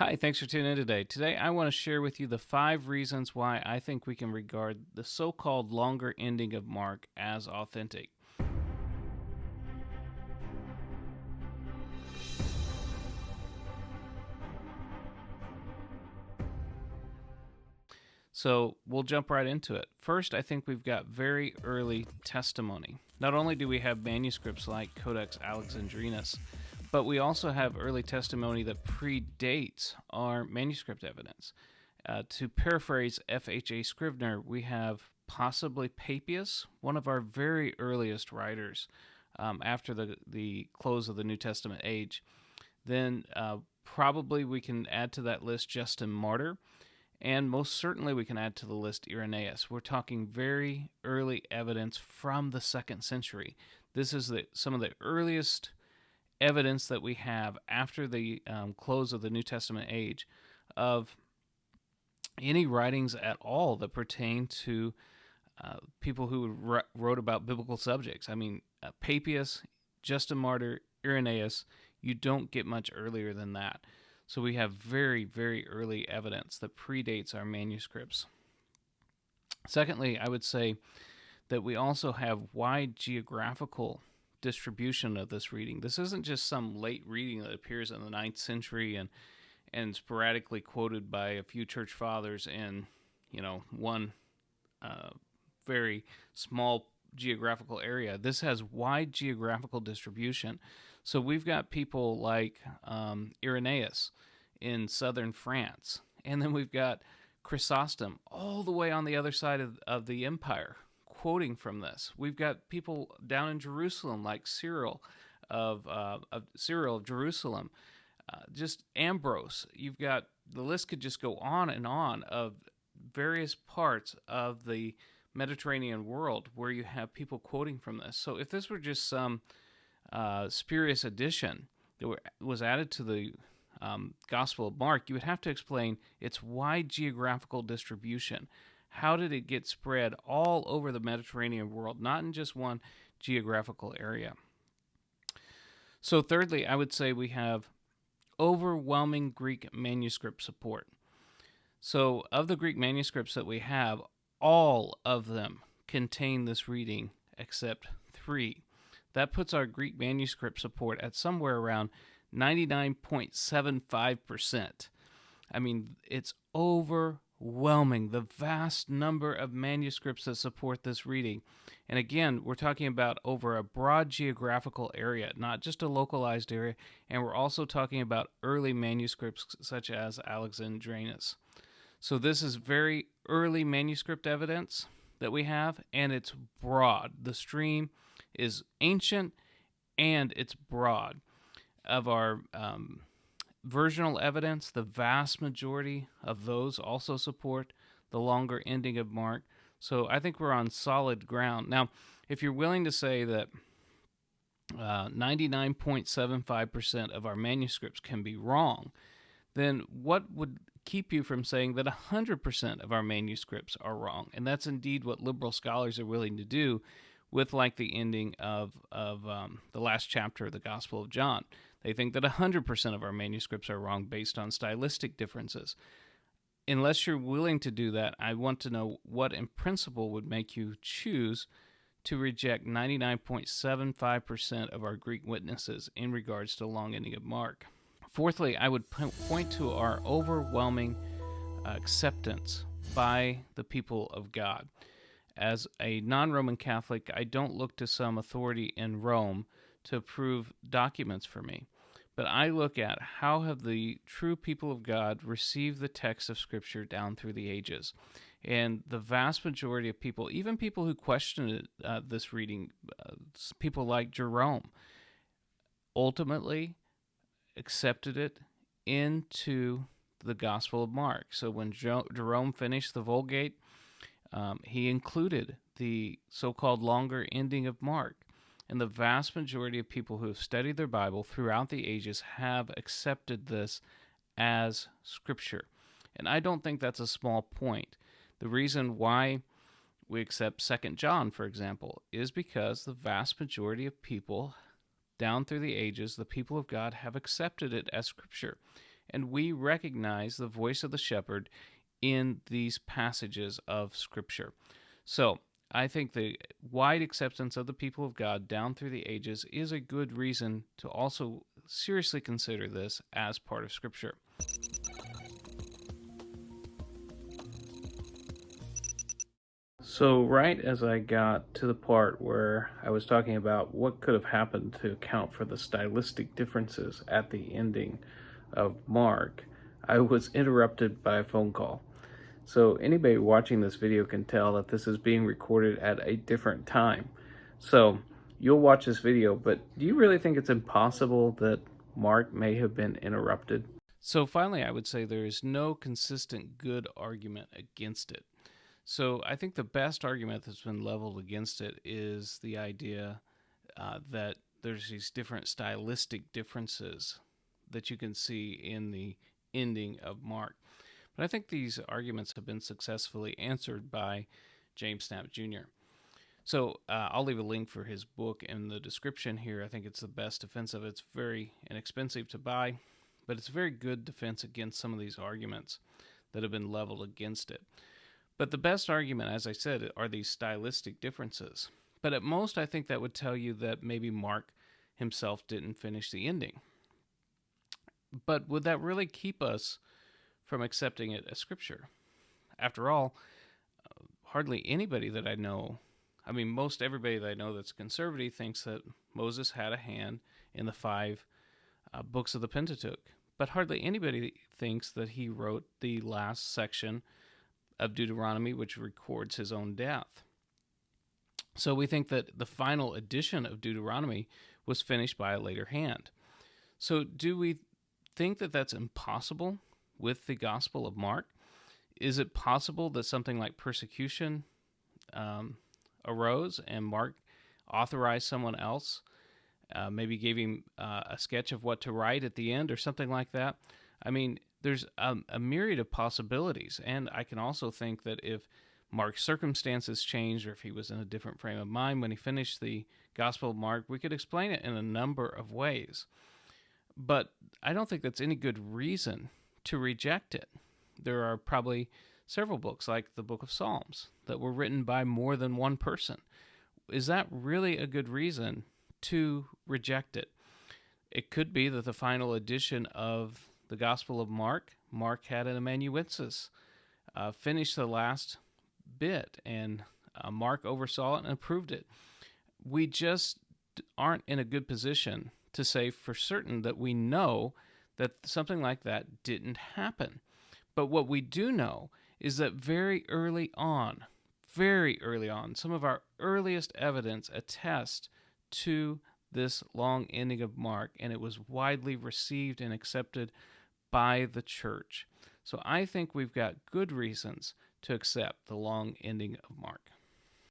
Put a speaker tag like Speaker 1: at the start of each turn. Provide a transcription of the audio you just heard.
Speaker 1: Hi, thanks for tuning in today. Today, I want to share with you the 5 reasons why I think we can regard the so called longer ending of Mark as authentic. So, we'll jump right into it. First, I think we've got very early testimony. Not only do we have manuscripts like Codex Alexandrinus, but we also have early testimony that predates our manuscript evidence. To paraphrase F.H.A. Scrivener, we have possibly Papias, one of our very earliest writers after the close of the New Testament age. Then probably we can add to that list Justin Martyr, and most certainly we can add to the list Irenaeus. We're talking very early evidence from the 2nd century. This is some of the earliest evidence that we have after the close of the New Testament age of any writings at all that pertain to people who wrote about biblical subjects. I mean, Papias, Justin Martyr, Irenaeus, you don't get much earlier than that. So we have very, very early evidence that predates our manuscripts. Secondly, I would say that we also have wide geographical distribution of this reading. This isn't just some late reading that appears in the 9th century and sporadically quoted by a few church fathers in, one very small geographical area. This has wide geographical distribution. So we've got people like Irenaeus in southern France, and then we've got Chrysostom all the way on the other side of the empire quoting from this. We've got people down in Jerusalem like Cyril of Jerusalem, just Ambrose. You've got, the list could just go on and on of various parts of the Mediterranean world where you have people quoting from this. So if this were just some spurious addition that was added to the Gospel of Mark, you would have to explain its wide geographical distribution. How did it get spread all over the Mediterranean world, not in just one geographical area? So thirdly, I would say we have overwhelming Greek manuscript support. So of the Greek manuscripts that we have, all of them contain this reading except 3. That puts our Greek manuscript support at somewhere around 99.75%. I mean, it's overwhelming, the vast number of manuscripts that support this reading. And again, we're talking about over a broad geographical area, not just a localized area, and we're also talking about early manuscripts such as Alexandrinus. So this is very early manuscript evidence that we have, and it's broad. The stream is ancient, and it's broad. Of our versional evidence, the vast majority of those also support the longer ending of Mark. So I think we're on solid ground. Now, if you're willing to say that 99.75% of our manuscripts can be wrong, then what would keep you from saying that 100% of our manuscripts are wrong? And that's indeed what liberal scholars are willing to do with like the ending of the last chapter of the Gospel of John. They think that 100% of our manuscripts are wrong based on stylistic differences. Unless you're willing to do that, I want to know what in principle would make you choose to reject 99.75% of our Greek witnesses in regards to the long ending of Mark. Fourthly, I would point to our overwhelming acceptance by the people of God. As a non-Roman Catholic, I don't look to some authority in Rome to approve documents for me, but I look at how have the true people of God received the text of Scripture down through the ages. And the vast majority of people, even people who questioned this reading, people like Jerome, ultimately accepted it into the Gospel of Mark. So when Jerome finished the Vulgate, he included the so-called longer ending of Mark. And the vast majority of people who have studied their Bible throughout the ages have accepted this as Scripture. And I don't think that's a small point. The reason why we accept 2 John, for example, is because the vast majority of people down through the ages, the people of God, have accepted it as Scripture. and we recognize the voice of the shepherd in these passages of Scripture. So, I think the wide acceptance of the people of God down through the ages is a good reason to also seriously consider this as part of Scripture. So, right as I got to the part where I was talking about what could have happened to account for the stylistic differences at the ending of Mark, I was interrupted by a phone call. So anybody watching this video can tell that this is being recorded at a different time. So you'll watch this video, but do you really think it's impossible that Mark may have been interrupted? So finally, I would say there is no consistent good argument against it. So I think the best argument that's been leveled against it is the idea that there's these different stylistic differences that you can see in the ending of Mark. But I think these arguments have been successfully answered by James Snap Jr. So I'll leave a link for his book in the description here. I think it's the best defense of it. It's very inexpensive to buy, but it's a very good defense against some of these arguments that have been leveled against it. But the best argument, as I said, are these stylistic differences. But at most, I think that would tell you that maybe Mark himself didn't finish the ending. But would that really keep us from accepting it as Scripture? After all, hardly anybody that I know, most everybody that I know that's conservative thinks that Moses had a hand in the 5 books of the Pentateuch. But hardly anybody thinks that he wrote the last section of Deuteronomy, which records his own death. So we think that the final edition of Deuteronomy was finished by a later hand. So do we think that that's impossible with the Gospel of Mark? Is it possible that something like persecution arose and Mark authorized someone else, maybe gave him a sketch of what to write at the end or something like that? There's a myriad of possibilities, and I can also think that if Mark's circumstances changed or if he was in a different frame of mind when he finished the Gospel of Mark, we could explain it in a number of ways. But I don't think that's any good reason to reject it. There are probably several books, like the Book of Psalms, that were written by more than one person. Is that really a good reason to reject it? It could be that the final edition of the Gospel of Mark had an amanuensis finish the last bit, and Mark oversaw it and approved it. We just aren't in a good position to say for certain that we know that something like that didn't happen. But what we do know is that very early on, some of our earliest evidence attests to this long ending of Mark, and it was widely received and accepted by the church. So I think we've got good reasons to accept the long ending of Mark.